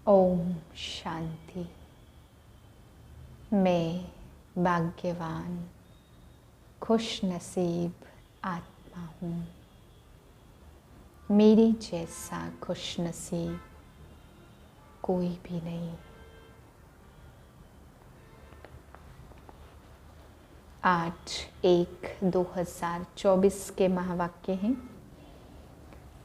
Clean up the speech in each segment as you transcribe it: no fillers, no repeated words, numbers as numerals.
ओम शांति। मैं भाग्यवान खुश नसीब आत्मा हूँ। मेरी जैसा खुश नसीब कोई भी नहीं। आज 1/2024 के महावाक्य हैं।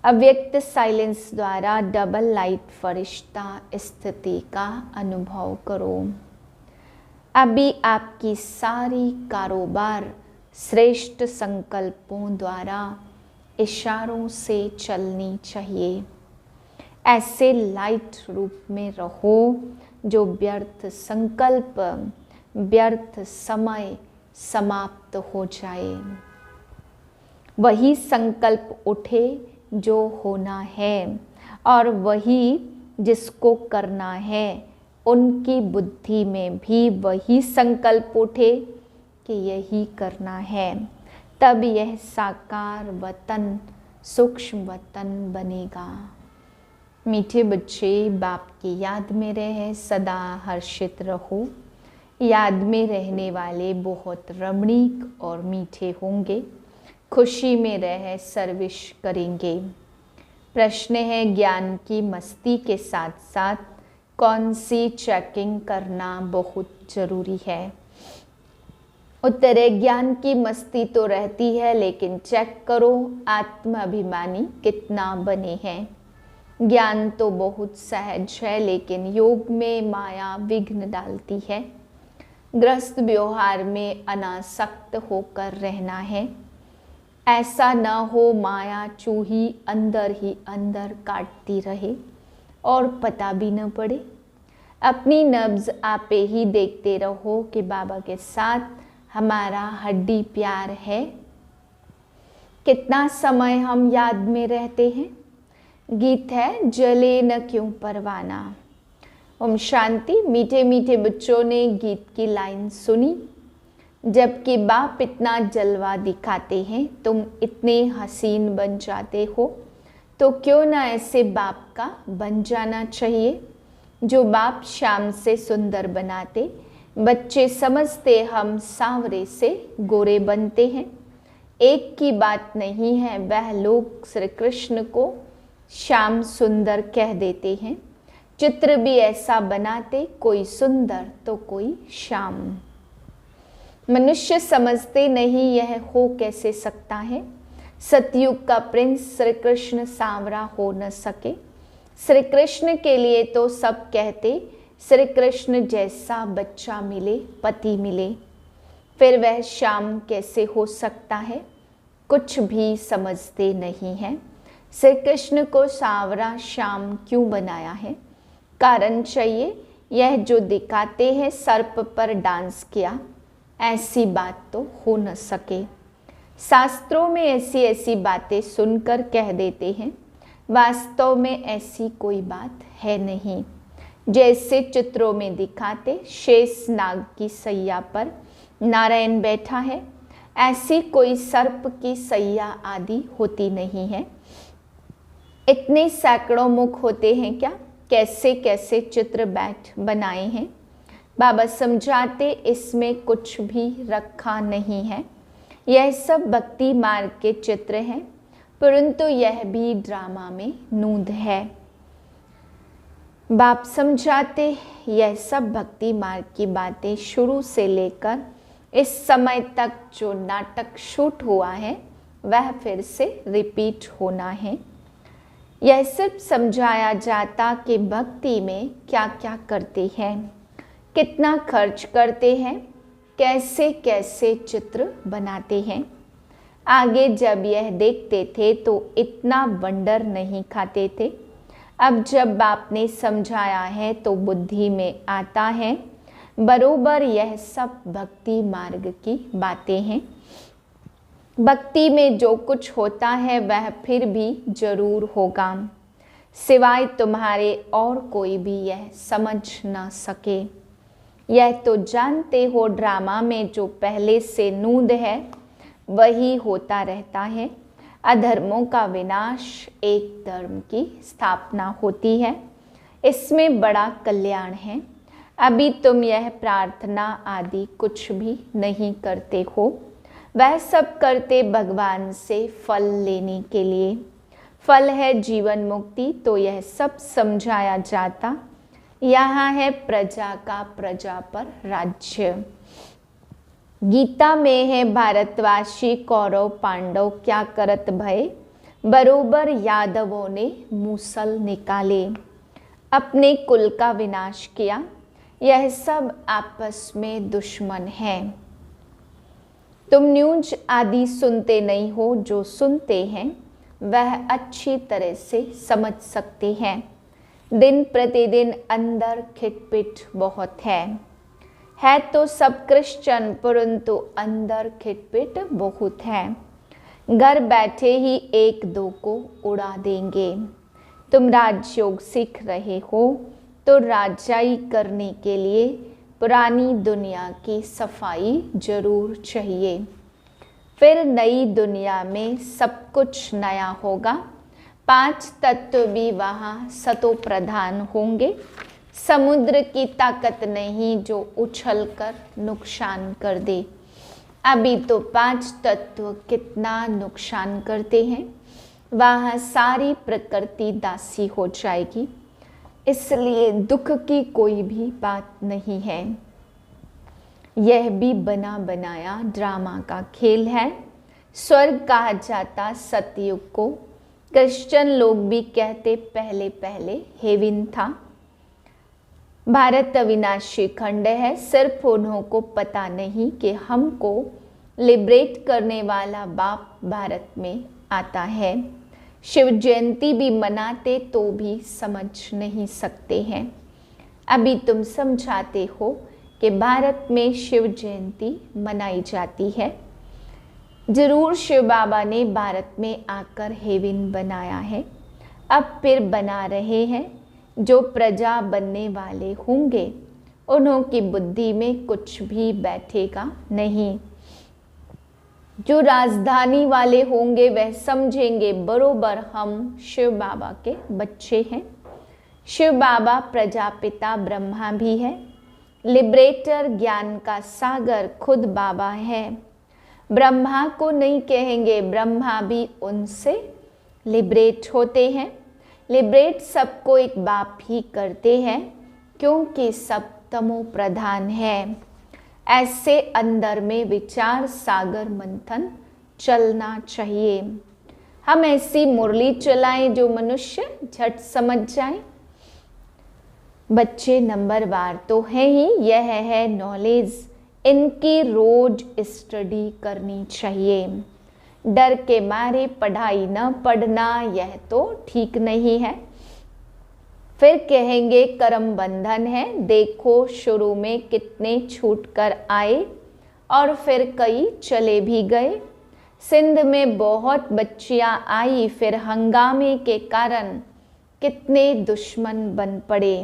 अव्यक्त साइलेंस द्वारा डबल लाइट फरिश्ता स्थिति का अनुभव करो। अभी आपकी सारी कारोबार श्रेष्ठ संकल्पों द्वारा इशारों से चलनी चाहिए। ऐसे लाइट रूप में रहो जो व्यर्थ संकल्प, व्यर्थ समय समाप्त हो जाए। वही संकल्प उठे जो होना है और वही जिसको करना है। उनकी बुद्धि में भी वही संकल्प उठे कि यही करना है। तब यह साकार वतन सूक्ष्म वतन बनेगा। मीठे बच्चे, बाप की याद में रहे सदा हर्षित रहो। याद में रहने वाले बहुत रमणीक और मीठे होंगे। खुशी में रह सर्विस करेंगे। प्रश्न है, ज्ञान की मस्ती के साथ साथ कौन सी चेकिंग करना बहुत जरूरी है? उत्तर है, ज्ञान की मस्ती तो रहती है, लेकिन चेक करो आत्माभिमानी कितना बने हैं। ज्ञान तो बहुत सहज है, लेकिन योग में माया विघ्न डालती है। गृहस्थ व्यवहार में अनासक्त होकर रहना है। ऐसा न हो माया चूही अंदर ही अंदर काटती रहे और पता भी न पड़े। अपनी नब्ज आपे ही देखते रहो कि बाबा के साथ हमारा हड्डी प्यार है। कितना समय हम याद में रहते हैं। गीत है, जले न क्यों परवाना। ओम शांति। मीठे मीठे बच्चों ने गीत की लाइन सुनी। जबकि बाप इतना जलवा दिखाते हैं, तुम इतने हसीन बन जाते हो, तो क्यों ना ऐसे बाप का बन जाना चाहिए जो बाप शाम से सुंदर बनाते। बच्चे समझते हम सांवरे से गोरे बनते हैं। एक की बात नहीं है, वह लोग श्री कृष्ण को श्याम सुंदर कह देते हैं। चित्र भी ऐसा बनाते, कोई सुंदर तो कोई श्याम। मनुष्य समझते नहीं यह हो कैसे सकता है। सतयुग का प्रिंस श्री कृष्ण सांवरा हो न सके। श्री कृष्ण के लिए तो सब कहते, श्री कृष्ण जैसा बच्चा मिले, पति मिले। फिर वह श्याम कैसे हो सकता है? कुछ भी समझते नहीं है। श्री कृष्ण को सांवरा श्याम क्यों बनाया है? कारण चाहिए। यह जो दिखाते हैं सर्प पर डांस किया, ऐसी बात तो हो न सके। शास्त्रों में ऐसी ऐसी बातें सुनकर कह देते हैं, वास्तव में ऐसी कोई बात है नहीं। जैसे चित्रों में दिखाते शेष नाग की सैया पर नारायण बैठा है, ऐसी कोई सर्प की सैया आदि होती नहीं है। इतने सैकड़ों मुख होते हैं क्या? कैसे कैसे चित्र बैठ बनाए हैं। बाबा समझाते, इसमें कुछ भी रखा नहीं है। यह सब भक्ति मार्ग के चित्र हैं, परंतु यह भी ड्रामा में नूंद है। बाप समझाते, यह सब भक्ति मार्ग की बातें शुरू से लेकर इस समय तक जो नाटक शूट हुआ है, वह फिर से रिपीट होना है। यह सिर्फ समझाया जाता कि भक्ति में क्या क्या करते हैं, कितना खर्च करते हैं, कैसे कैसे चित्र बनाते हैं। आगे जब यह देखते थे तो इतना वंडर नहीं खाते थे। अब जब बाप ने समझाया है तो बुद्धि में आता है, बरोबर यह सब भक्ति मार्ग की बातें हैं। भक्ति में जो कुछ होता है वह फिर भी जरूर होगा, सिवाय तुम्हारे और कोई भी यह समझ ना सके। यह तो जानते हो, ड्रामा में जो पहले से नूंद है वही होता रहता है। अधर्मों का विनाश, एक धर्म की स्थापना होती है। इसमें बड़ा कल्याण है। अभी तुम यह प्रार्थना आदि कुछ भी नहीं करते हो, वह सब करते भगवान से फल लेने के लिए। फल है जीवन मुक्ति, तो यह सब समझाया जाता। यहाँ है प्रजा का प्रजा पर राज्य। गीता में है भारतवासी कौरव पांडव क्या करत भय, बरोबर यादवों ने मूसल निकाले। अपने कुल का विनाश किया, यह सब आपस में दुश्मन हैं। तुम न्यूज आदि सुनते नहीं हो, जो सुनते हैं वह अच्छी तरह से समझ सकते हैं। दिन प्रतिदिन अंदर खिटपिट बहुत है तो सब क्रिश्चियन, परंतु अंदर खिटपिट बहुत है। घर बैठे ही एक दो को उड़ा देंगे। तुम राजयोग सीख रहे हो तो राजाई करने के लिए पुरानी दुनिया की सफाई जरूर चाहिए। फिर नई दुनिया में सब कुछ नया होगा। 5 तत्व भी वहाँ सतो प्रधान होंगे। समुद्र की ताकत नहीं जो उछल कर नुकसान कर दे। अभी तो 5 तत्व कितना नुकसान करते हैं, वहाँ सारी प्रकृति दासी हो जाएगी। इसलिए दुख की कोई भी बात नहीं है। यह भी बना बनाया ड्रामा का खेल है। स्वर्ग कहा जाता सतयुग को। क्रिश्चियन लोग भी कहते पहले पहले हेवन था। भारत अविनाशी खंड है। सिर्फ उन्हों को पता नहीं कि हमको लिबरेट करने वाला बाप भारत में आता है। शिव जयंती भी मनाते तो भी समझ नहीं सकते हैं। अभी तुम समझाते हो कि भारत में शिव जयंती मनाई जाती है। जरूर शिव बाबा ने भारत में आकर हेवन बनाया है, अब फिर बना रहे हैं। जो प्रजा बनने वाले होंगे उन्हों की बुद्धि में कुछ भी बैठेगा नहीं। जो राजधानी वाले होंगे वह समझेंगे बरोबर हम शिव बाबा के बच्चे हैं। शिव बाबा प्रजापिता ब्रह्मा भी है। लिबरेटर ज्ञान का सागर खुद बाबा है। ब्रह्मा को नहीं कहेंगे, ब्रह्मा भी उनसे लिबरेट होते हैं। लिबरेट सबको एक बाप ही करते हैं, क्योंकि सब तमो प्रधान है। ऐसे अंदर में विचार सागर मंथन चलना चाहिए। हम ऐसी मुरली चलाएं जो मनुष्य झट समझ जाए। बच्चे नंबरवार तो है ही, यह है नॉलेज। इनकी रोज स्टडी करनी चाहिए। डर के मारे पढ़ाई न पढ़ना यह तो ठीक नहीं है। फिर कहेंगे कर्म बंधन है। देखो शुरू में कितने छूट कर आए और फिर कई चले भी गए। सिंध में बहुत बच्चियां आई, फिर हंगामे के कारण कितने दुश्मन बन पड़े।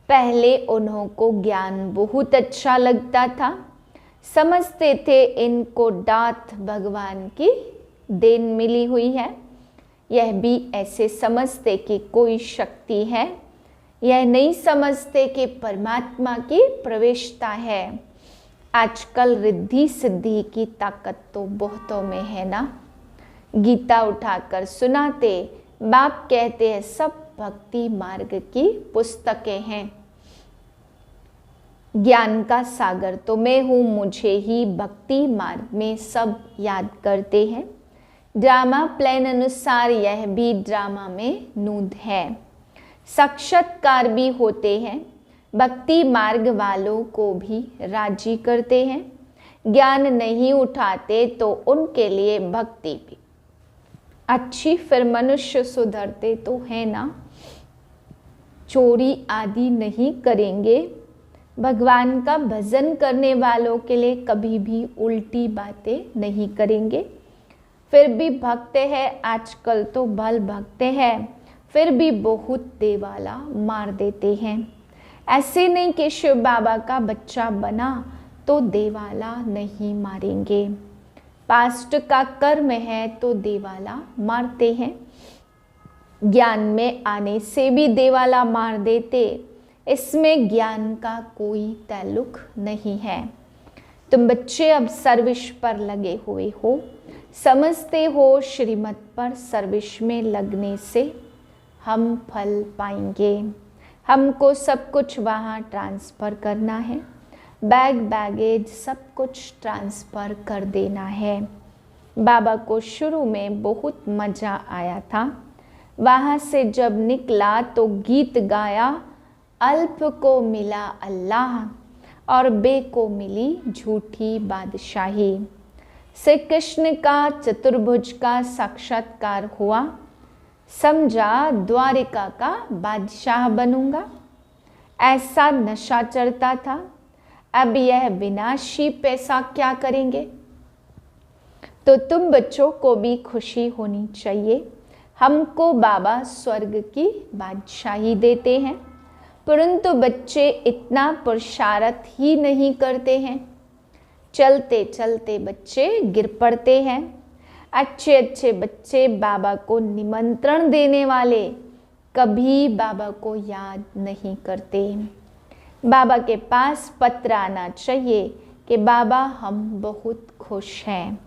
पहले उन्हों को ज्ञान बहुत अच्छा लगता था, समझते थे इनको दात भगवान की देन मिली हुई है। यह भी ऐसे समझते कि कोई शक्ति है, यह नहीं समझते कि परमात्मा की प्रवेशता है। आजकल रिद्धि सिद्धि की ताकत तो बहुतों में है ना। गीता उठाकर सुनाते, बाप कहते हैं सब भक्ति मार्ग की पुस्तकें हैं। ज्ञान का सागर तो मैं हूँ, मुझे ही भक्ति मार्ग में सब याद करते हैं। ड्रामा प्लान अनुसार यह भी ड्रामा में नूंद है। साक्षात्कार भी होते हैं, भक्ति मार्ग वालों को भी राजी करते हैं। ज्ञान नहीं उठाते तो उनके लिए भक्ति भी अच्छी, फिर मनुष्य सुधरते तो है ना। चोरी आदि नहीं करेंगे। भगवान का भजन करने वालों के लिए कभी भी उल्टी बातें नहीं करेंगे। फिर भी भक्त है, आजकल तो भल भक्त है, फिर भी बहुत देवाला मार देते हैं। ऐसे नहीं कि शिव बाबा का बच्चा बना तो देवाला नहीं मारेंगे। पास्ट का कर्म है तो देवाला मारते हैं। ज्ञान में आने से भी देवाला मार देते, इसमें ज्ञान का कोई ताल्लुक नहीं है। तुम बच्चे अब सर्विस पर लगे हुए हो, समझते हो श्रीमत पर सर्विस में लगने से हम फल पाएंगे। हमको सब कुछ वहाँ ट्रांसफ़र करना है, बैगेज सब कुछ ट्रांसफ़र कर देना है। बाबा को शुरू में बहुत मज़ा आया था। वहाँ से जब निकला तो गीत गाया, अल्प को मिला अल्लाह और बे को मिली झूठी बादशाही। श्री कृष्ण का चतुर्भुज का साक्षात्कार हुआ, समझा द्वारिका का बादशाह बनूंगा। ऐसा नशा चढ़ता था। अब यह विनाशी पैसा क्या करेंगे? तो तुम बच्चों को भी खुशी होनी चाहिए। हमको बाबा स्वर्ग की बादशाही देते हैं, परंतु बच्चे इतना पुरुषार्थ ही नहीं करते हैं। चलते चलते बच्चे गिर पड़ते हैं। अच्छे अच्छे बच्चे बाबा को निमंत्रण देने वाले कभी बाबा को याद नहीं करते। बाबा के पास पत्र आना चाहिए कि बाबा हम बहुत खुश हैं,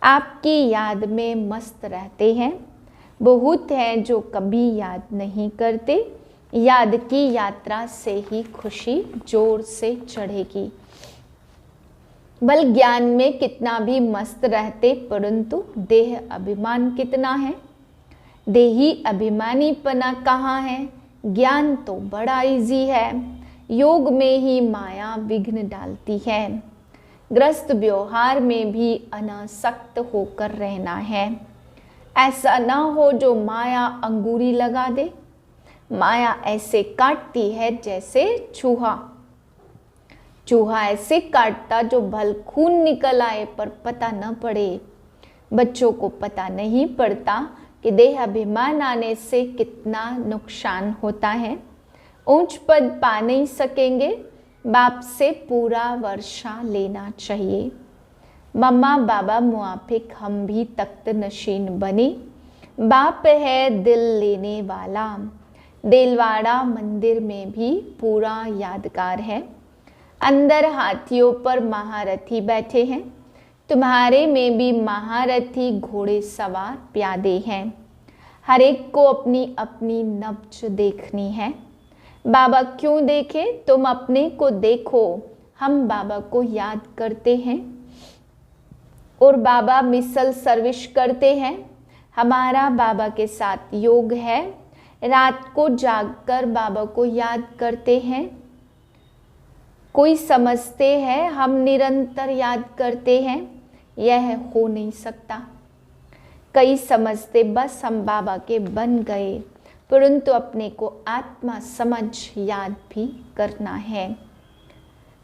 आपकी याद में मस्त रहते हैं। बहुत हैं जो कभी याद नहीं करते। याद की यात्रा से ही खुशी जोर से चढ़ेगी। बल ज्ञान में कितना भी मस्त रहते, परंतु देह अभिमान कितना है? देही अभिमानीपना कहाँ है? ज्ञान तो बड़ा इजी है। योग में ही माया विघ्न डालती है। ग्रस्त व्यवहार में भी अनासक्त होकर रहना है। ऐसा ना हो जो माया अंगूरी लगा दे। माया ऐसे काटती है जैसे चूहा। चूहा ऐसे काटता जो भल खून निकल आए पर पता न पड़े। बच्चों को पता नहीं पड़ता कि देह अभिमान आने से कितना नुकसान होता है। ऊंच पद पा नहीं सकेंगे, बाप से पूरा वर्षा लेना चाहिए। मम्मा बाबा मुआफिक हम भी तख्त नशीन बने। बाप है दिल लेने वाला। देलवाड़ा मंदिर में भी पूरा यादगार है। अंदर हाथियों पर महारथी बैठे हैं। तुम्हारे में भी महारथी घोड़े सवार प्यादे हैं। हर एक को अपनी अपनी नब्ज देखनी है। बाबा क्यों देखे? तुम अपने को देखो। हम बाबा को याद करते हैं और बाबा मिसल सर्विस करते हैं। हमारा बाबा के साथ योग है। रात को जागकर बाबा को याद करते हैं। कोई समझते हैं हम निरंतर याद करते हैं, यह हो नहीं सकता। कई समझते बस हम बाबा के बन गए, परंतु अपने को आत्मा समझ याद भी करना है।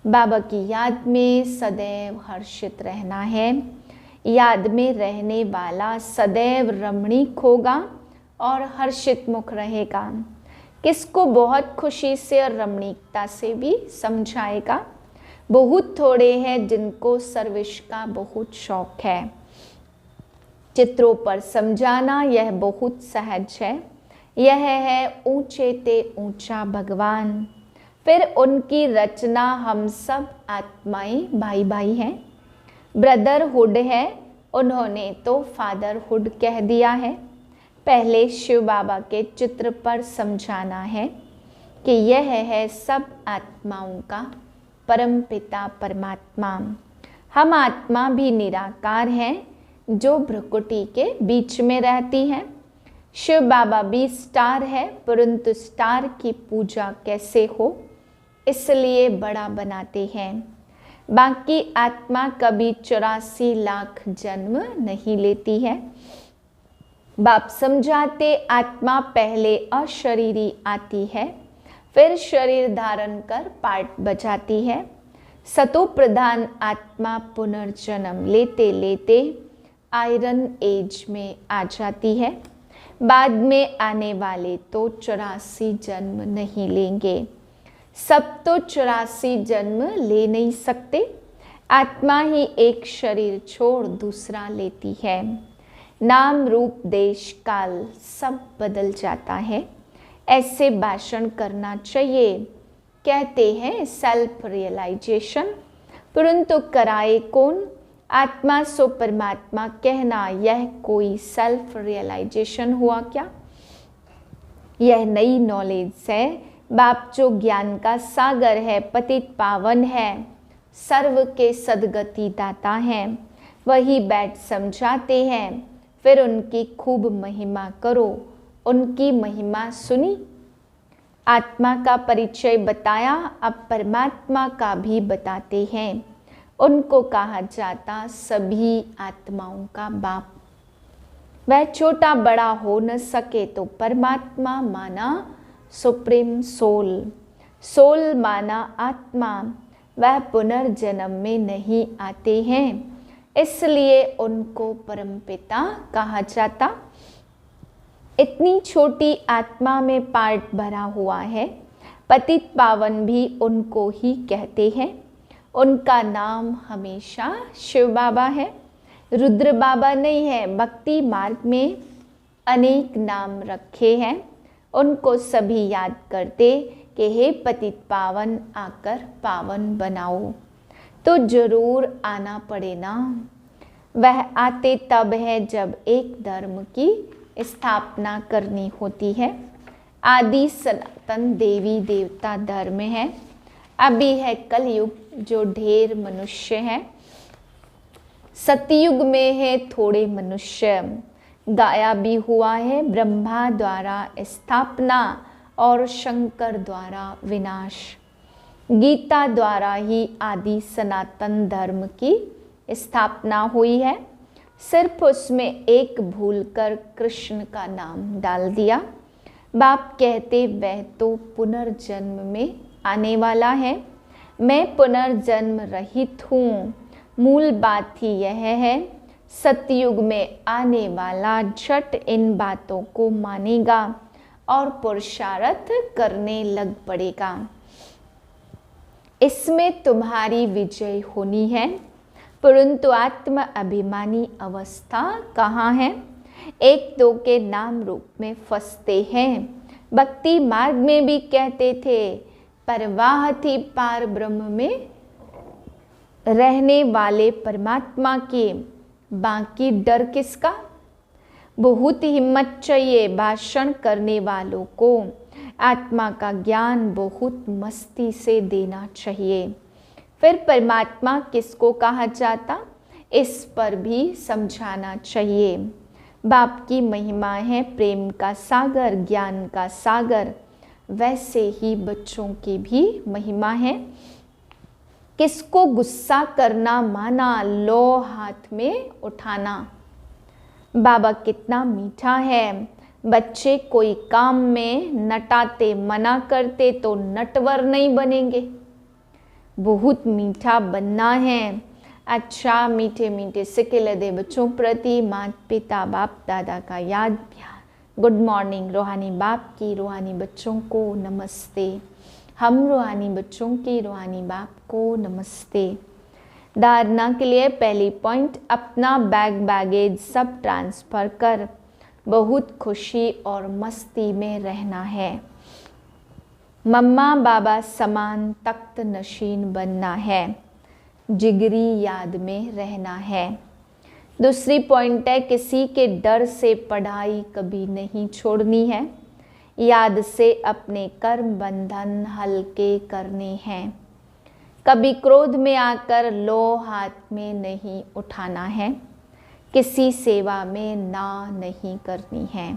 बाबा की याद में सदैव हर्षित रहना है। याद में रहने वाला सदैव रमणीक होगा और हर्षित मुख रहेगा। किसको बहुत खुशी से और रमणीकता से भी समझाएगा। बहुत थोड़े हैं जिनको सर्विस का बहुत शौक है। चित्रों पर समझाना यह बहुत सहज है। यह है ऊंचे ते ऊंचा भगवान। फिर उनकी रचना हम सब आत्माएं भाई भाई हैं। ब्रदरहुड है, उन्होंने तो फादरहुड कह दिया है। पहले शिव बाबा के चित्र पर समझाना है कि यह है सब आत्माओं का परम पिता परमात्मा। हम आत्मा भी निराकार हैं जो भ्रुकुटी के बीच में रहती हैं। शिव बाबा भी स्टार है, परंतु स्टार की पूजा कैसे हो इसलिए बड़ा बनाते हैं। बाकी आत्मा कभी 84 लाख जन्म नहीं लेती है। बाप समझाते आत्मा पहले अशरीरी आती है, फिर शरीर धारण कर पार्ट बजाती है। सतो प्रधान आत्मा पुनर्जन्म लेते लेते आयरन एज में आ जाती है। बाद में आने वाले तो 84 जन्म नहीं लेंगे। सब तो 84 जन्म ले नहीं सकते। आत्मा ही एक शरीर छोड़ दूसरा लेती है। नाम रूप देश काल सब बदल जाता है। ऐसे भाषण करना चाहिए, कहते हैं सेल्फ रियलाइजेशन। परंतु कराए कौन? आत्मा सो परमात्मा कहना, यह कोई सेल्फ रियलाइजेशन हुआ क्या? यह नई नॉलेज है। बाप जो ज्ञान का सागर है, पतित पावन है, सर्व के सदगति दाता हैं, वही बैठ समझाते हैं। फिर उनकी खूब महिमा करो। उनकी महिमा सुनी, आत्मा का परिचय बताया, अब परमात्मा का भी बताते हैं। उनको कहा जाता सभी आत्माओं का बाप। वह छोटा बड़ा हो न सके तो परमात्मा माना सुप्रीम सोल। सोल माना आत्मा, वह पुनर्जन्म में नहीं आते हैं, इसलिए उनको परमपिता कहा जाता। इतनी छोटी आत्मा में पार्ट भरा हुआ है। पतित पावन भी उनको ही कहते हैं। उनका नाम हमेशा शिव बाबा है, रुद्र बाबा नहीं है। भक्ति मार्ग में अनेक नाम रखे हैं। उनको सभी याद करते कि हे पतित पावन, आकर पावन बनाओ। तो जरूर आना पड़े ना। वह आते तब है जब एक धर्म की स्थापना करनी होती है। आदि सनातन देवी देवता धर्म है। अभी है कलयुग जो ढेर मनुष्य हैं। सतयुग में है थोड़े मनुष्य। गाया भी हुआ है ब्रह्मा द्वारा स्थापना और शंकर द्वारा विनाश। गीता द्वारा ही आदि सनातन धर्म की स्थापना हुई है। सिर्फ उसमें एक भूलकर कृष्ण का नाम डाल दिया। बाप कहते वह तो पुनर्जन्म में आने वाला है, मैं पुनर्जन्म रहित हूँ। मूल बात ही यह है, सतयुग में आने वाला झट इन बातों को मानेगा और पुरुषार्थ करने लग पड़ेगा। इसमें तुम्हारी विजय होनी है। परंतु आत्म अभिमानी अवस्था कहाँ है? एक दो के नाम रूप में फंसते हैं। भक्ति मार्ग में भी कहते थे परवाह थी पार ब्रह्म में रहने वाले परमात्मा के, बाकी डर किसका? बहुत हिम्मत चाहिए भाषण करने वालों को। आत्मा का ज्ञान बहुत मस्ती से देना चाहिए। फिर परमात्मा किसको कहा जाता, इस पर भी समझाना चाहिए। बाप की महिमा है प्रेम का सागर, ज्ञान का सागर। वैसे ही बच्चों की भी महिमा है। किसको गुस्सा करना माना, लो हाथ में उठाना। बाबा कितना मीठा है। बच्चे कोई काम में नटाते मना करते तो नटवर नहीं बनेंगे। बहुत मीठा बनना है। अच्छा मीठे मीठे सिक्के दे बच्चों प्रति माता पिता बाप दादा का याद प्यार। Good morning. रूहानी बाप की रूहानी बच्चों को नमस्ते। हम रूहानी बच्चों की रूहानी बाप को नमस्ते। धारणा के लिए पहली पॉइंट, अपना बैगेज सब ट्रांसफ़र कर बहुत खुशी और मस्ती में रहना है। मम्मा बाबा समान तख्त नशीन बनना है। जिगरी याद में रहना है। दूसरी पॉइंट है किसी के डर से पढ़ाई कभी नहीं छोड़नी है। याद से अपने कर्म बंधन हल्के करने हैं। कभी क्रोध में आकर लो हाथ में नहीं उठाना है। किसी सेवा में ना नहीं करनी है।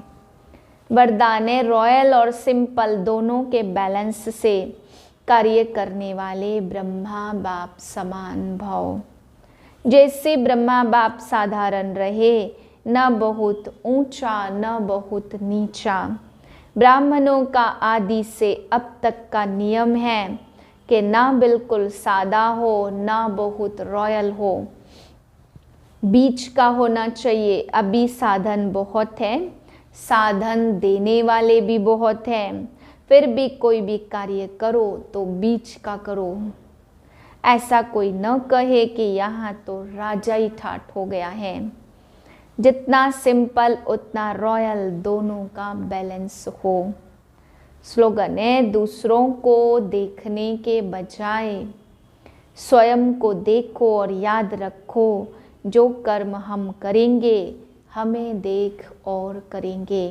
वरदान रॉयल और सिंपल दोनों के बैलेंस से कार्य करने वाले ब्रह्मा बाप समान भाव। जैसे ब्रह्मा बाप साधारण रहे, न बहुत ऊंचा न बहुत नीचा। ब्राह्मणों का आदि से अब तक का नियम है कि ना बिल्कुल सादा हो ना बहुत रॉयल हो, बीच का होना चाहिए। अभी साधन बहुत है, साधन देने वाले भी बहुत हैं। फिर भी कोई भी कार्य करो तो बीच का करो। ऐसा कोई न कहे कि यहाँ तो राजा ही ठाठ हो गया है। जितना सिंपल उतना रॉयल, दोनों का बैलेंस हो। स्लोगन है, दूसरों को देखने के बजाय स्वयं को देखो और याद रखो, जो कर्म हम करेंगे हमें देख और करेंगे।